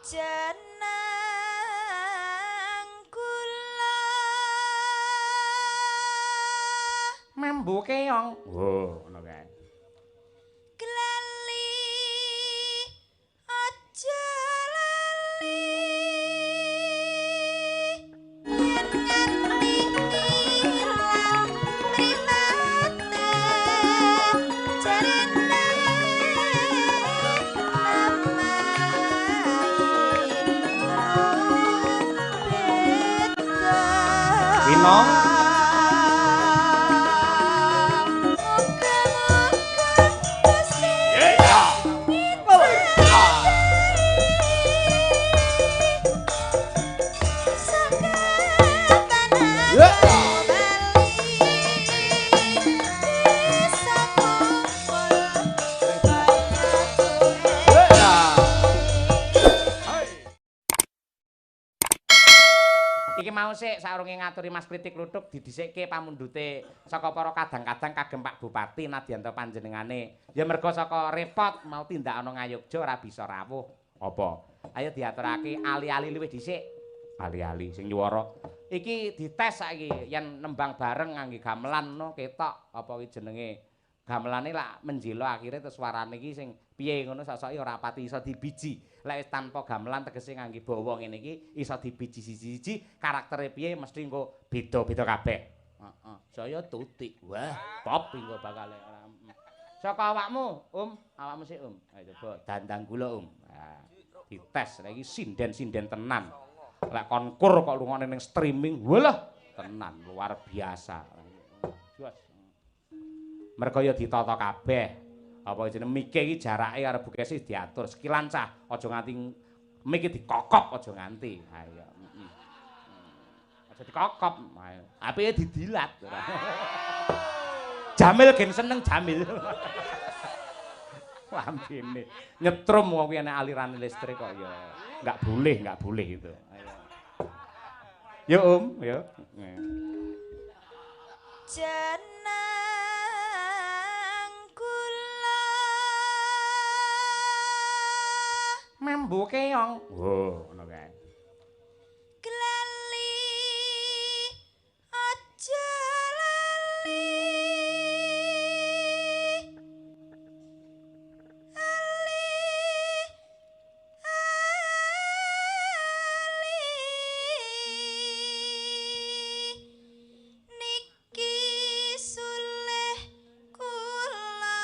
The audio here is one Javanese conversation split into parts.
jeneng kula Mambu keong. Oh, ngono kae. glali aja lali yen nganti ilang mrinate jarene Winong iki mau sik saurunge ngaturi Mas Kritik Luthuk didhisikke pamundhute saka para kadang-kadang kagem Pak Bupati nadyanto panjenengane ya merga saka repot mau tindak ana ngayogja ora bisa rawuh. Apa? Ayo diaturake ali-ali luwih dhisik. Ali-ali sing nyuwara. Iki dites saiki yen nembang bareng ngangge gamelan no ketok apa iki jenenge gamelane lak menjelo akhire terus suarane iki sing piye ngono sosoke ora pati iso dibiji. Lek tanpa gamelan tegese ngangge bawa ngene iki iso dibiji siji-siji karaktere piye mesti engko beda-beda kabeh. Heeh. Saya tutik. Wah, pop engko bakal saka awakmu, awakmu sik, Ayo coba dandang kula, Nah, dites lek iki sinden-sinden tenan. Lek konkur kok lungone ning streaming, walah tenan luar biasa. Jos. Merga ya ditata kabeh. Apa jenenge mike iki jarake karo bukese diatur sekilan cah. Aja nganti mike dikokop aja nganti. Ha iya. Aja dikokop. Apike didilat. Jamil gen seneng Jamil. Lambene nyetrum wong kuwi ana aliran listrik kok ya. Enggak boleh itu. Ayo. Yo yo. jeneng kula Mambu keong. Oh, ngono kae. glali aja lali niki sulih kula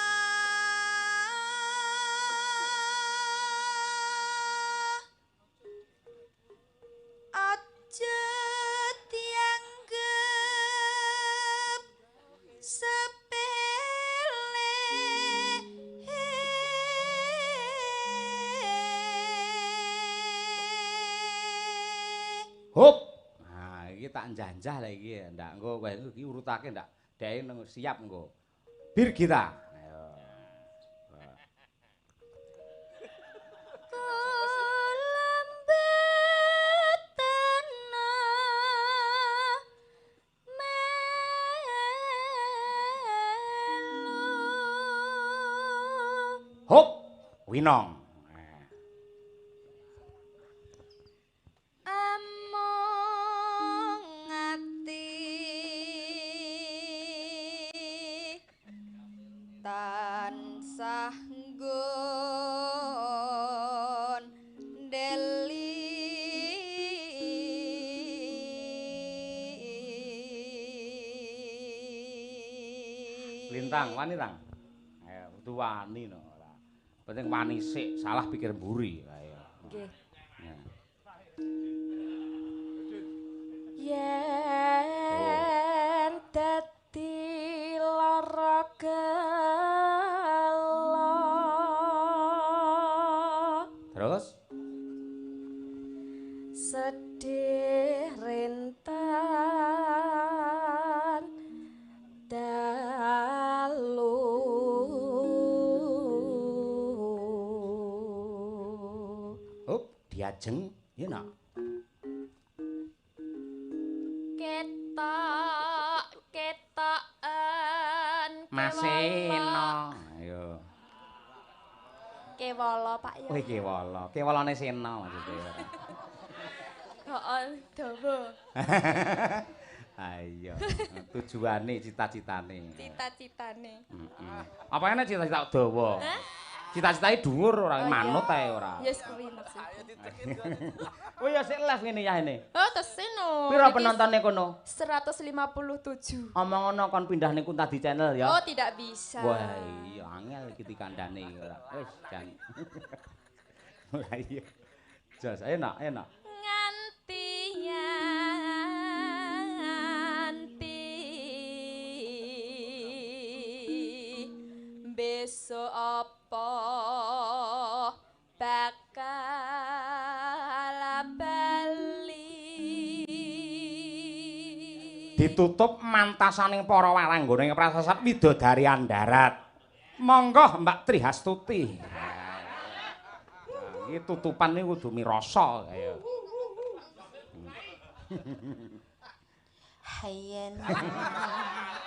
aja dianggep sepele Hop. Nah, iki tak janjah lah iki. Ndak engko kowe iki urutake ndak. Dhek siap engko. Bir kita. Ayo. Hop. Winong. among ati tansah nggon deli Lintang, wani tang. Ayo, kudu wani no. Penting wani sik, salah pikir mburi. Ayo. nggih Ya. yen dadi lara gelo Terus? sedih rintan dalu Hop, diajeng, ya nak. ketoken Maseno. Ayo. Kewala Pak Yaya. Oh Kewala. Kewalane Sena maksudnya. Heeh, dawa. Ayo, tujuane cita-citane. Cita-citane. Heeh. Apa enak cita-cita dawa? Cita-citane dhuwur ora manut ae ora. Ya wis kuwi maksudku. Oh ya sik live ngene ya ini. Oh, teseno. Piro penontonnya kono? 157. Omong ngono kon pindah ning Kuntadi channel ya. Oh, tidak bisa. Wah, iya angel iki dikandhane ora. Wis jan. Lah iya. Jos enak. Nganti besok apa bakal bali ditutup mantasaning para warangganing prasasat widodari andarat. Monggo Mbak Trihastuti. Nah, iki tutupan niku kudu mirasa kaya. Hayen.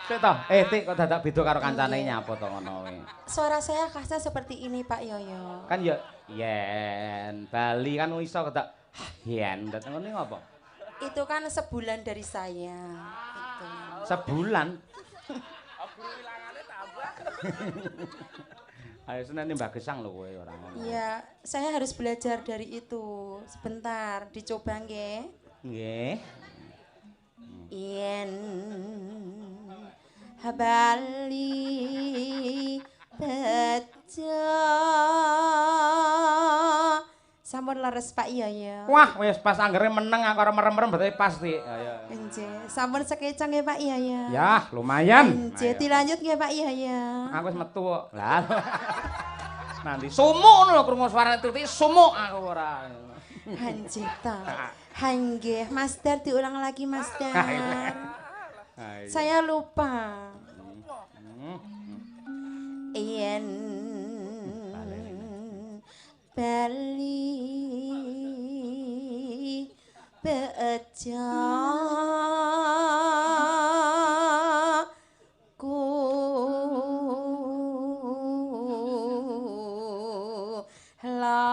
Sik to, Tik kok dadak beda karo kancane nyapa to ngono kuwi. Suara saya khasnya seperti ini Pak Yoyo. Kan ya yen Bali kan iso kedak yen dat ngene apa? Itu kan sebulan dari saya. Itu. Sebulan. Ayo senene Mbak Gesang lho kowe ora ngono. Iya, saya harus belajar dari itu. Sebentar, dicoba nggih. Nggih. Yen Bali bejo sampun leres Pak Yoyo. Wah, wis pas anggere meneng aku ora merem-merem berarti pasti. Ayo. Nggih, sampun sekecang nggih Pak Yoyo. Ya, lumayan. Nggih, dilanjut nggih Pak Yoyo. Aku wis metu kok. Lah. Nanti sumuk ngono lho krungu suarane Tuti, sumuk aku ora. Hanjita. Hanggih, Mas Dar diulang lagi Mas Dar. Ayo. Saya lupa. Yen Bali bejo ku la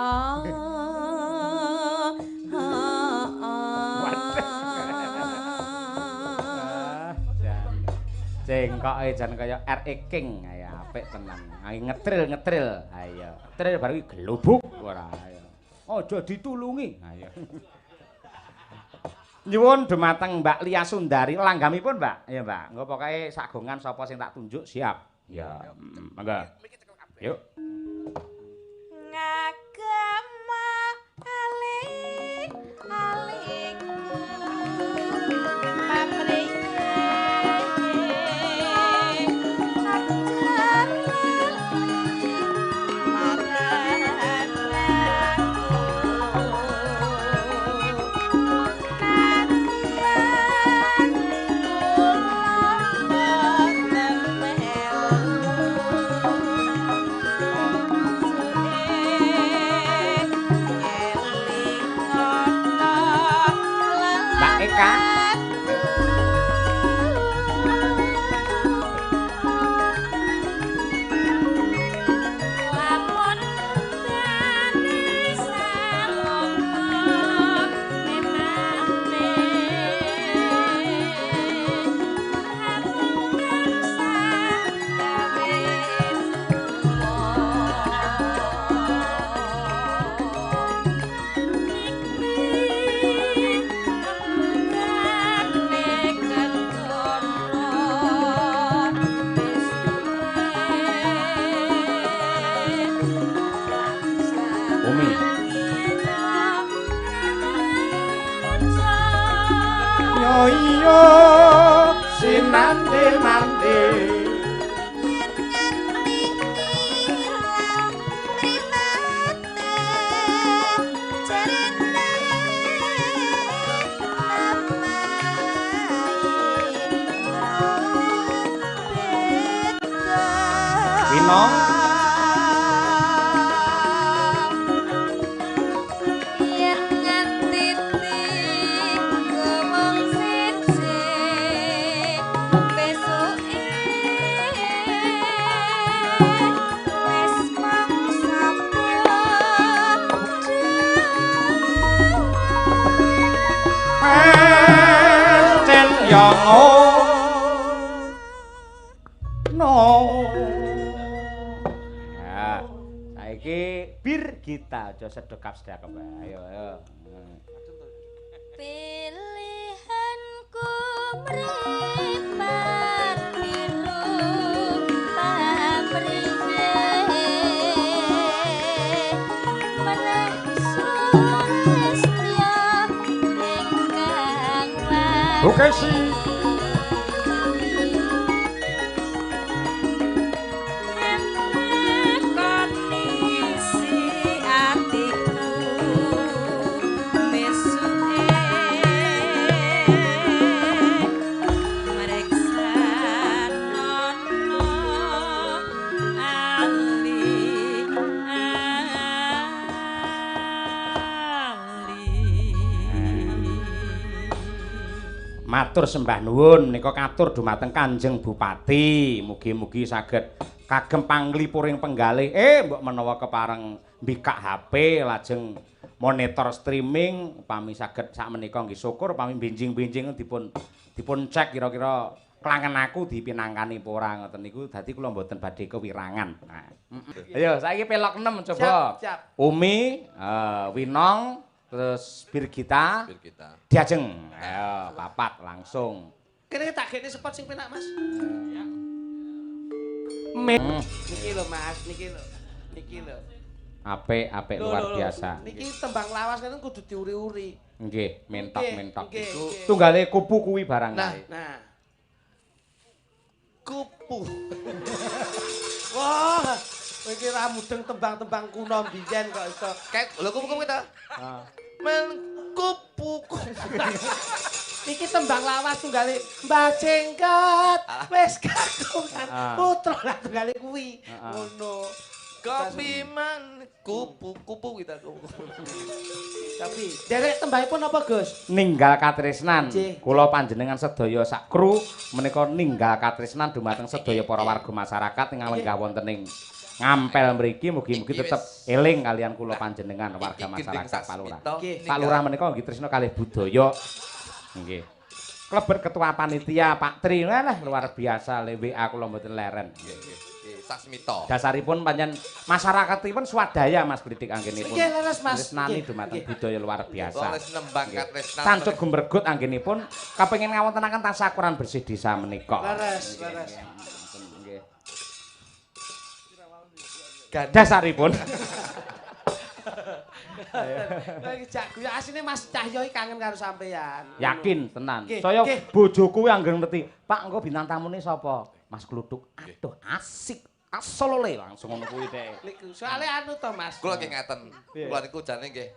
Cengkoke jan kaya RE King ayo apik tenan. Ayo ngetril. Ayo. Tril baru iki glubuk ora ayo. Aja ditulungi. Ayo. Nyuwun dumateng Mbak Lia Sundari langgamipun, Mbak. Ya, Mbak. Engko pokoke sagongan sapa sing tak tunjuk siap. Ya, mangga. Yuk. Ngagama alik Mbak Eka. lamun dadi salonga memane hati tansah gawe Umi. Yo iyo sinanti-nanti. Winong. Yen nganti tiga wong siji besuke wis mangsa Ya, saiki bir kita aja sedekap sedekap ayo ayo. Pilihanku mripat biru pamrih meneh sulistya ingkang Bukesi matur sembah nuwun menika katur dumateng Kanjeng Bupati mugi-mugi saged kagem panglipuring penggalih mbok menawa kepareng mbikak HP lajeng monitor streaming upami saged sakmenika nggih syukur upami benjing-benjing dipun cek kira-kira klangen aku dipinangkani apa ora ngoten niku dadi kula mboten badhe kewirangan. Nah. Ayo saiki pelok 6 coba. Siap. Umi, Winong, terus Birgita. Diajeng. Ayo, papat langsung. Kene tak gene spot sing penak, Mas. Niki lho, Mas, niki lho. Niki lho. Apik luar biasa. Niki tembang lawas kan kudu diuri-uri. Nggih, mentok-mentok Nggih, iku. nggih. Tunggale kupu kuwi barang kae. Nah. Kupu. Wah, iki ra mudeng tembang-tembang kuno mbiyen kok iso. Kayak lho kupu-kupu kita. Men kupu. Iki tembang lawas tunggale Mbah Jenggot wis kagungan putra lah tunggale kuwi. Ngono. Kopi man kupu-kupu kita kupu. Tapi derek tembangipun apa, Gus? Ninggal katresnan. Nggih. Kula panjenengan sedaya sak kru menika ninggal katresnan dumateng sedaya para warga masyarakat ingkang lenggah wonten ing ngampel mriki mugi-mugi tetep eling kalian kula panjenengan warga masyarakat Pak Lurah. Pak Lurah menika nggih tresna kalih budaya. Nggih. Klebet ketua panitia Pak Tri lah luar biasa le WA kula mboten leren. Sasmito. Dasaripun pancen masyarakatipun swadaya Mas Blitik anggenipun. Nggih, leres, Mas. Tresnani Nggih, dumateng nggih. budaya luar biasa. Wis nembang katresnan. Sancut gumbergut anggenipun kepengin ngawontenaken tasakuran bersih desa menika. Leres. Nggih. Gandeng. Dasaripun. Lagi jago ya asine Mas Cahyo iki kangen karo sampean. Yakin tenan. Nggih, Saya nggih. bojoku anggere ngerti, "Pak, engko bintang tamune sapa?" Mas Kluthuk. Aduh, asik. Asolole langsung ngono kuwi dhek. Niku soalé anu to Mas. Kula nggih ngaten. Iya. Kula niku jane nggih.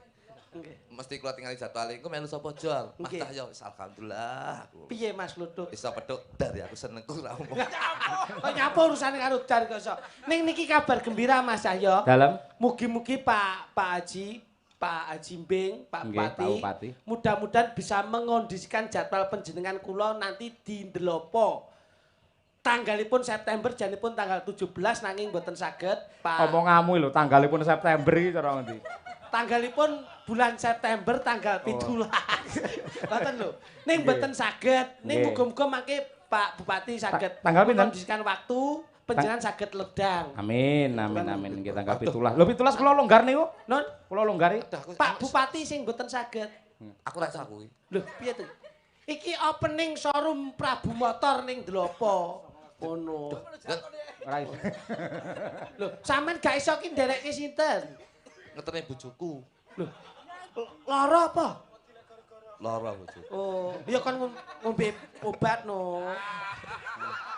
Nggih. Mesti kula tingali jadwale iku melu sapa jol. Mas Nggih. Cahyo wis alhamdulillah. Piye Mas Lutuk? Iso pedhuk dari aku senengku ra omong. Kok nyapa urusane karo dar kok iso. Ning niki kabar gembira Mas Cahyo. Dalem Mugi-mugi Pak Haji Mbing, Pak Nggih, Pak Bupati, Bupati. mudah-mudahan bisa mengondisikan jadwal panjenengan kula nanti di Ndelopo. Tanggalipun September, janipun tanggal 17 nanging mboten saged, Pak. omonganmu lho tanggalipun September iki cara ngendi? Tanggalipun bulan September tanggal 17. Ngoten lho. Ning mboten saged, ning Nggih. muga-muga mangke Pak Bupati saged Tanggal pinten? mengondisikan waktu panjenengan saged ledang. Amin. Nggih tanggal 17. Lho 17 kula longgar niku. Non, Kula longgari. Pak Bupati sing mboten saged. Aku ra iso kuwi. Lho, piye to? Iki opening showroom Prabu Motor ning Dlopo. Ngono. Ora iso. Lho, sampean gak iso ki nderekke sinten? Ngetene bojoku. Lho, lara apa? Lara bojoku. Oh, ya kan ngombe obat no.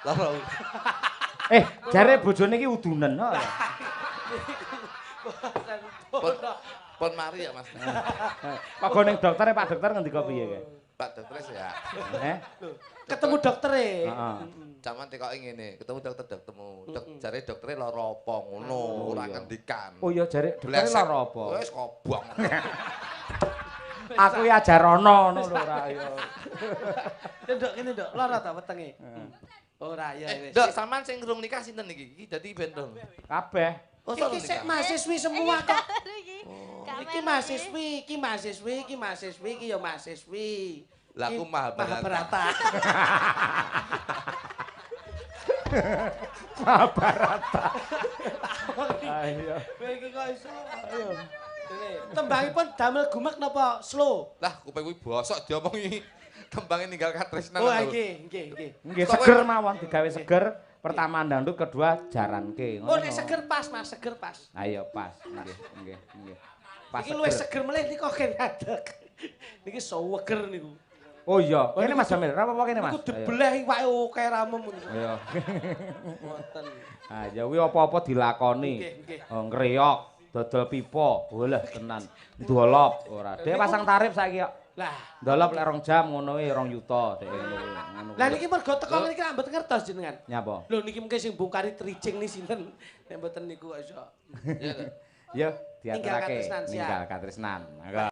Lara. Jare bojone iki udunen kok. Pon mari ya Mas. Kok ning dokter Pak dokter ngendika piye kae? Pak dokter sehat. Eh? Ketemu doktere. Heeh. Caman tekoke ngene, ketemu dokter jare doktere lara apa ngono, ora ngendikan. Oh iya jare dokter Blesek. lara apa? Wis kobong. Aku ya ajarono ngono lho ora ya. Nduk kene nduk, lara ta wetenge? Ora ya wis. Dok, sampean sing ngurung nikah sinten iki? Iki dadi bendong. Kabeh. Oh, Iki sik mahasiswi semua kok. Iki. Iki mahasiswi, iki mahasiswi, iki mahasiswi, iki ya mahasiswi. Laku Mahabharata. Mahabharata. Mahabharata. Ayo. Kowe iki kok iso. Ayo. Tembangipun damel gumek napa slow? Lah kuping kuwi bosok diomongi. Tembange ninggal katresnan. Oh, nggih. Nggih seger mawon digawe seger. Pertama ndandut, kedua jaranke. Oh, nek seger pas, Mas, seger pas. Ayo pas. Nggih. Pas. Iki luwih seger melih niki kok ngadeg. Niki seger niku. Oh iya, kene Mas Jamil, apa kene Mas? Niku debeleh iwake oke ramem niku. Ayo. Ngoten. Ah, ya kuwi apa-apa dilakoni. Nggih. Oh, ngreok, dodol pipa. Walah tenan. Ndolop ora. Dek pasang tarif saiki kok. Lah, Ndolop lek 2 jam ngono kuwi 2 juta dek ngono kuwi. Ngono kuwi. lah niki mergo teko niki mboten ngertos jenengan. Nyapa? Lho niki mungkin sing bongkari trijing ni sinten? Nek mboten niku kok iso. Ya, diaturake. Katresnan, siap. Ninggal katresnan. Mangga.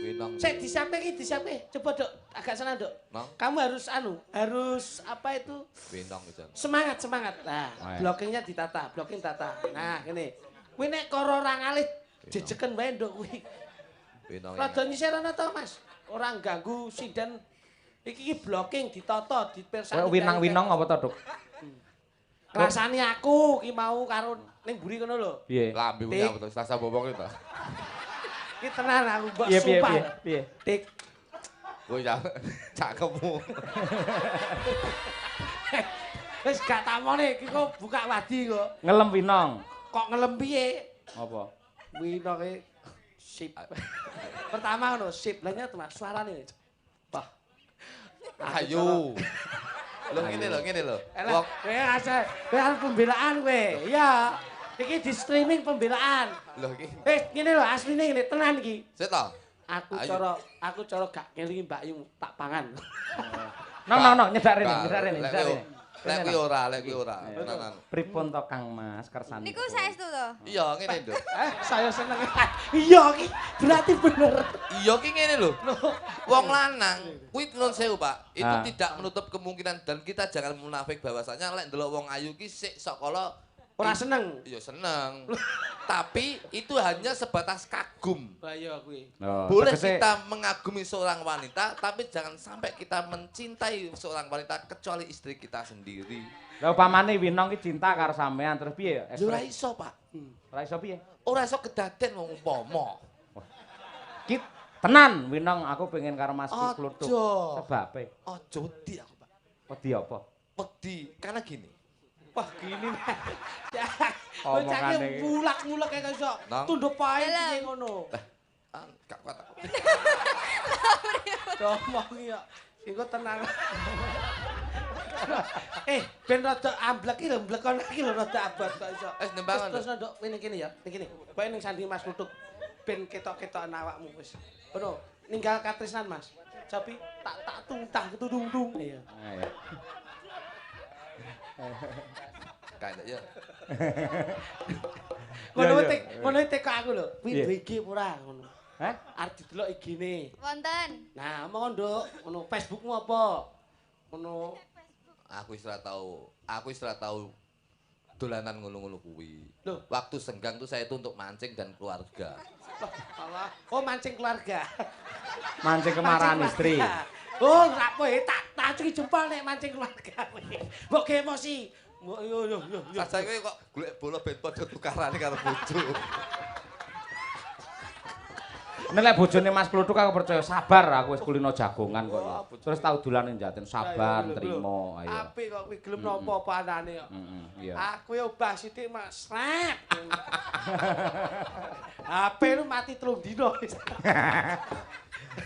Winong. Sik disiapke iki, disiapke. Coba, Dok, agak sana, Dok. Nang? Kamu harus apa itu? Winong iki. Semangat. Nah, Oh, iya. blockingnya ditata, blocking tata. Nah, ngene. Kuwi nek karo ora ngalih jejeken wae, Dok, kuwi. Winong. Rada nyisirono to, Mas. Ora ganggu sinden. Iki blocking ditata, dipersani. Kowe winang-winong apa to, Duk? Rasane aku ki mau karo ning mburi kono lho. Piye? Lambe kuwi apa to? Selasa bobong itu. Ki tenan aku mbok Piye sumpah. piye? Dik. Kowe ya cakepmu. Wis gak tamone iki kok buka wadi kok. Ngelem winong. Kok ngelem piye? Apa? Winoke sip. Pertama ngono, sip. Lah nyet Mas, suarane. Wah. Ayo. Lho ngene lho. Elah, kowe arep pembelaan kowe. Iya. Iki di streaming pembelaan. Lho iki. Ngene lho asline ngene tenan iki. Sik to. Aku cara gak ngelingi Mbak Yu tak pangan. Nong, nyedak rene. Lek kuwi ora. Tenan. Pripun to Kang Mas kersane? Niku saestu to. Iya ngene, Nduk. Saya seneng. Iya iki berarti bener. Iya ki ngene lho. Wong lanang kuwi nuwun sewu, Pak. Itu Ah. tidak menutup kemungkinan dan kita jangan munafik bahwasanya lek ndelok wong ayu ki sik sakala Ora seneng. iya seneng. Tapi itu hanya sebatas kagum. Lah iya kuwi. Oh, Boleh tegese- kita mengagumi seorang wanita, tapi jangan sampai kita mencintai seorang wanita kecuali istri kita sendiri. Lah upamane winong ki cinta karo sampean terus piye? Lho ora iso, Pak. Ora iso piye? Ora iso kedaden wong umpama. Ki tenan winong aku pengen karo Mas Aja. Kluthuk. Sebabe Aja wedi aku, Pak. wedi apa? Wedi karena gini. Wah gini nih. Omongane Bocahke iki. mulak-mulak kayak iso. Nang. Tunduk pae Dalam. piye ngono. Gak kuat aku. Ngomong ya. Iku tenang. Ben rada amblek iki lho, mblekon iki lho rada abot kok iso. Nembangan. Terus nduk ngene kene ya, ning kene. Kowe ning sandi Mas Kluthuk. Ben ketok-ketokan awakmu wis. Ngono, ninggal katresnan Mas. Tapi tak tuntang ketudung-dung. Iya. Ayo. Kayak ya. Ngono teko aku lho. Kuwi Iya. duwe IG ora ngono. Hah? Arep didelok IG-ne. Wonten. Nah, mau nduk, ngono Facebookmu apa? Ngono. Aku wis ora tahu dolanan ngono-ngono kuwi. Loh. Waktu senggang tuh saya itu untuk mancing dan keluarga. Alah, oh mancing keluarga. Mancing kemarahan Mancing istri. keluarga. Oh, ora kowe tak acungi jempol nek mancing keluarga kowe. Mbok ge emosi. Yo. Saja kowe kok golek bola ben padha tukarane karo bojo. Nek lek bojone Mas Kluthuk aku percaya sabar aku wis kulino jagongan kok. ya. Terus tau dolane njaten sabar trimo ayo. Apik kok kowe gelem napa anane kok. Iya. Aku yo obah sithik Mas. Rep. HP lu mati 3 dino.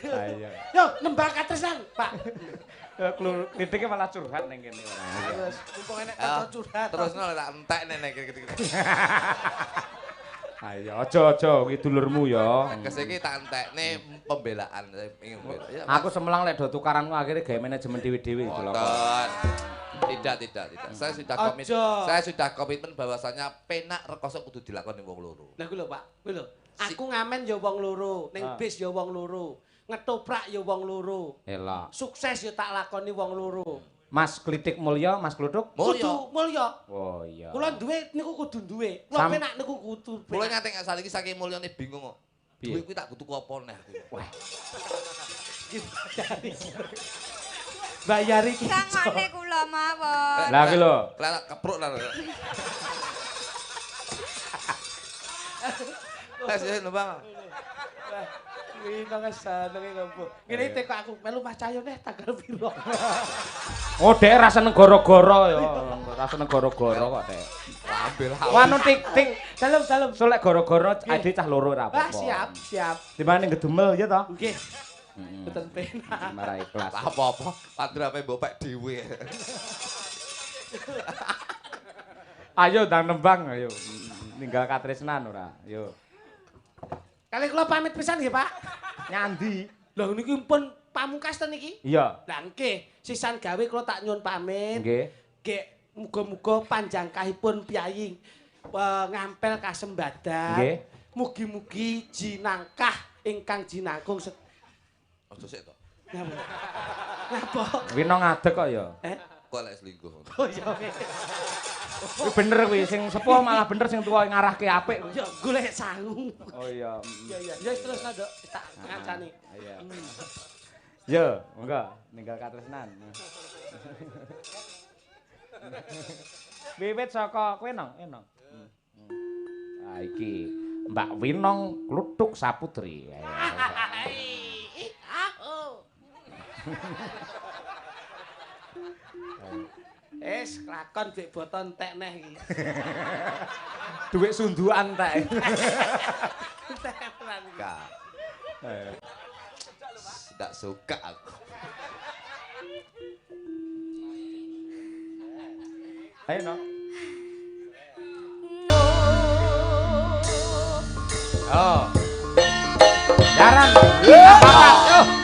Ayo. Yo, nembang katresan, Pak. Klitiknya malah curhat ning kene. Terus mumpung enek kanca curhat. Terus no tak entek nenek gitu. Ayo aja kuwi dulurmu ya. Kesiki tak entekne pembelaan. Ya, Aku semelang lek do tukaranmu akhirnya gawe manajemen dhewe-dhewe itu lho. Mboten. Tidak. Saya sudah komit. Aja. Saya sudah komitmen bahwasanya penak rekoso kudu dilakoni wong loro. Lah kuwi lho, Pak. Kuwi lho. Aku ngamen ya wong loro, ning bis ya wong loro, ngetoprak ya wong loro. Elah. Sukses ya tak lakoni wong loro. Mas Klitik mulya, Mas Kluthuk. Kudu mulya. Oh iya. Kula duwe niku kudu duwe. Kula Sam- penak niku kudu. Mulai nganti asal iki saking mulyane bingung kok. Duit kuwi tak tuku apa neh aku. Wah, Bayari ki. Sangane kula mawon. lah ki lho. Kelak kepruk lah. Sih Bang. Iki kok senenge ngopo. Ngene teko aku melu pacayo neh tanggal piro. Oh, dek rasa negara-gara ya. Rasa negara-gara kok, dek. Ambil Wanu tik-tik. Dalem. Solek gara-gara ade cah loro ora Ah, apa-apa. siap. Dimana ngedumel ya toh? Nggih. Mboten penak. Marai kelas. apa-apa. Padha ape mbopek dhewe. Ayo ndang nembang ayo. Ninggal katresnan ora. Yo. Kali kula pamit pisan nggih, Pak. Nyandi. Lha niki pun pamungkas ten iki. Iya. Lah nggih, sisan gawe kula tak nyuwun pamit. Nggih. Nggih, muga-muga panjangkahipun piyai ngampel kasembadan. Nggih. Mugi-mugi jinangkah ingkang jinangkung Aja sik to. Napa? Wino ngadeg kok ya. Kok lek selingkuh. Oh iya. Kuwi bener kuwi sing sepuh malah bener sing tuwa ngarahke apik. Ya golek sangu. Oh iya. Iya. Ya terus Nduk, tak ngancani. Iya. Yo, monggo ninggal katresnan. Wiwit saka kowe nong, enong. Ah iki Mbak Winong Kluthuk Saputri. Lakon dik boton entek neh iki. Duit sundukan tak. Enggak. Tidak suka aku. Ayo no. Oh. Jaran. Apa? Yo.